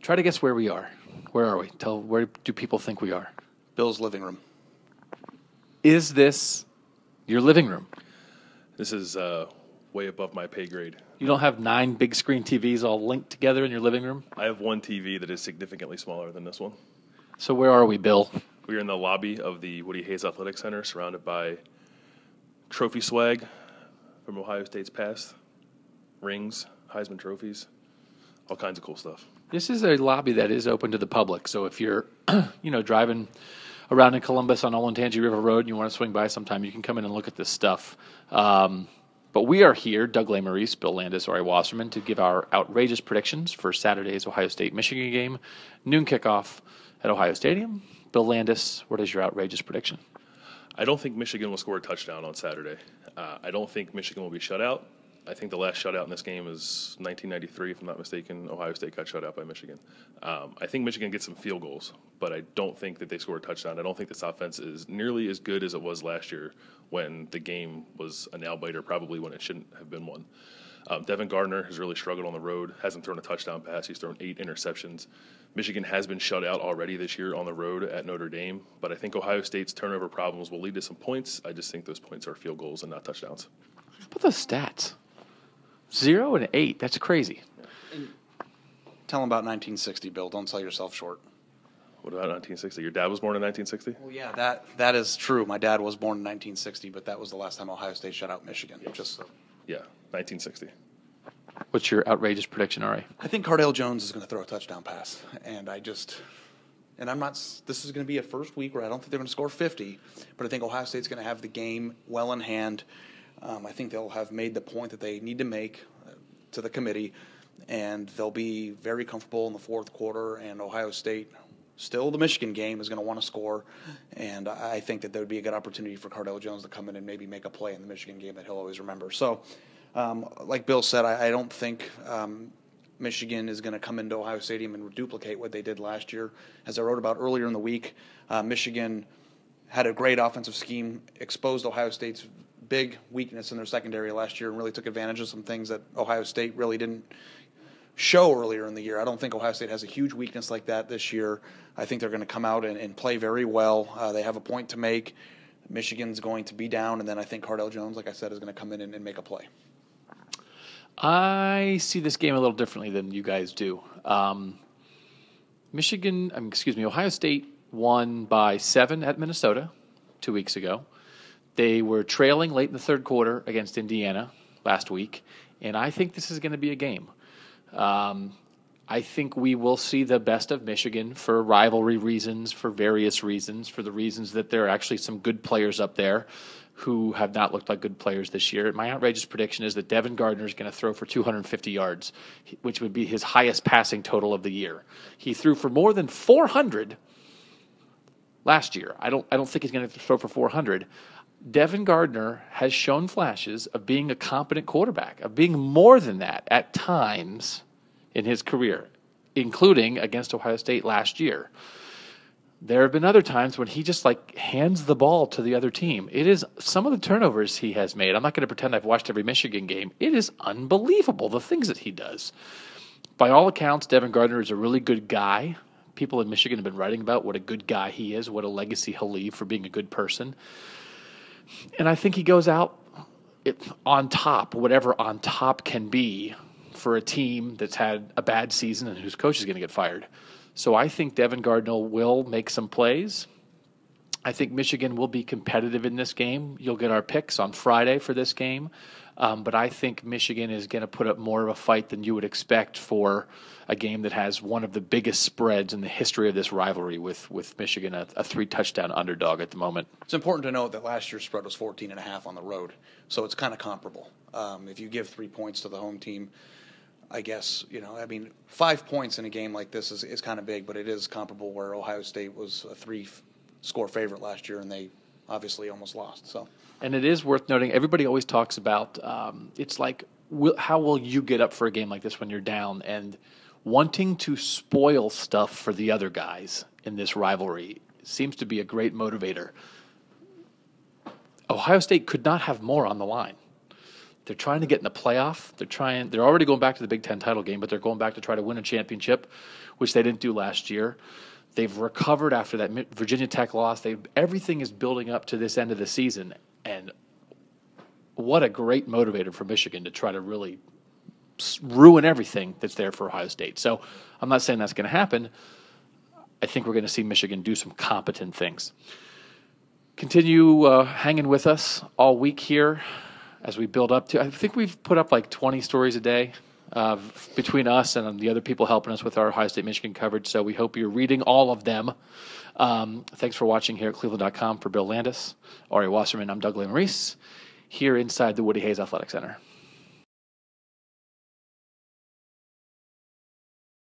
Try to guess where we are. Where are we? Where do people think we are? Bill's living room. Is this your living room? This is way above my pay grade. You don't have 9 big screen TVs all linked together in your living room? I have one TV that is significantly smaller than this one. So where are we, Bill? We are in the lobby of the Woody Hayes Athletic Center, surrounded by trophy swag from Ohio State's past, rings, Heisman trophies, all kinds of cool stuff. This is a lobby that is open to the public. So if you're, driving around in Columbus on Olentangy River Road and you want to swing by sometime, you can come in and look at this stuff. But we are here, Doug Lesmerises, Bill Landis, Ari Wasserman, to give our outrageous predictions for Saturday's Ohio State-Michigan game. Noon kickoff at Ohio Stadium. Bill Landis, what is your outrageous prediction? I don't think Michigan will score a touchdown on Saturday. I don't think Michigan will be shut out. I think the last shutout in this game is 1993, if I'm not mistaken. Ohio State got shut out by Michigan. I think Michigan gets some field goals, but I don't think that they score a touchdown. I don't think this offense is nearly as good as it was last year when the game was a nail-biter, probably when it shouldn't have been one. Devin Gardner has really struggled on the road, hasn't thrown a touchdown pass. He's thrown 8 interceptions. Michigan has been shut out already this year on the road at Notre Dame, but I think Ohio State's turnover problems will lead to some points. I just think those points are field goals and not touchdowns. How about those stats? 0 and 8. That's crazy. Tell them about 1960, Bill. Don't sell yourself short. What about 1960? Your dad was born in 1960? Well, yeah, that is true. My dad was born in 1960, but that was the last time Ohio State shut out Michigan. Yeah, 1960. What's your outrageous prediction, Ari? I think Cardale Jones is going to throw a touchdown pass, and I'm not. This is going to be a first week where I don't think they're going to score 50, but I think Ohio State's going to have the game well in hand. I think they'll have made the point that they need to make to the committee, and they'll be very comfortable in the fourth quarter. And Ohio State, still the Michigan game, is going to want to score, and I think that there would be a good opportunity for Cardale Jones to come in and maybe make a play in the Michigan game that he'll always remember. So, like Bill said, I don't think Michigan is going to come into Ohio Stadium and duplicate what they did last year. As I wrote about earlier in the week, Michigan had a great offensive scheme, exposed Ohio State's big weakness in their secondary last year, and really took advantage of some things that Ohio State really didn't show earlier in the year. I don't think Ohio State has a huge weakness like that this year. I think they're going to come out and play very well. They have a point to make. Michigan's going to be down, and then I think Cardale Jones, like I said, is going to come in and make a play. I see this game a little differently than you guys do. Ohio State won by 7 at Minnesota 2 weeks ago. They were trailing late in the third quarter against Indiana last week, and I think this is going to be a game. I think we will see the best of Michigan for rivalry reasons, for various reasons, for the reasons that there are actually some good players up there who have not looked like good players this year. My outrageous prediction is that Devin Gardner is going to throw for 250 yards, which would be his highest passing total of the year. He threw for more than 400 last year. I don't think he's going to throw for 400. Devin Gardner has shown flashes of being a competent quarterback, of being more than that at times in his career, including against Ohio State last year. There have been other times when he just hands the ball to the other team. It is some of the turnovers he has made. I'm not going to pretend I've watched every Michigan game. It is unbelievable, the things that he does. By all accounts, Devin Gardner is a really good guy. People in Michigan have been writing about what a good guy he is, what a legacy he'll leave for being a good person. And I think he goes out on top, whatever on top can be for a team that's had a bad season and whose coach is going to get fired. So I think Devin Gardner will make some plays. I think Michigan will be competitive in this game. You'll get our picks on Friday for this game. But I think Michigan is going to put up more of a fight than you would expect for a game that has one of the biggest spreads in the history of this rivalry with Michigan, a 3-touchdown underdog at the moment. It's important to note that last year's spread was 14.5 on the road, so it's kind of comparable. If you give 3 points to the home team, I guess, 5 points in a game like this is kind of big, but it is comparable where Ohio State was a 3-score favorite last year, and they obviously almost lost. So, and it is worth noting, everybody always talks about, it's like, how will you get up for a game like this when you're down? And wanting to spoil stuff for the other guys in this rivalry seems to be a great motivator. Ohio State could not have more on the line. They're trying to get in the playoff. They're already going back to the Big Ten title game, but they're going back to try to win a championship, which they didn't do last year. They've recovered after that Virginia Tech loss. Everything is building up to this end of the season, and what a great motivator for Michigan to try to really ruin everything that's there for Ohio State. So I'm not saying that's going to happen. I think we're going to see Michigan do some competent things. Continue hanging with us all week here as we build up to. I think we've put up like 20 stories a day between us and the other people helping us with our Ohio State-Michigan coverage. So we hope you're reading all of them. Thanks for watching here at cleveland.com. For Bill Landis, Ari Wasserman, I'm Doug Maurice, here inside the Woody Hayes Athletic Center.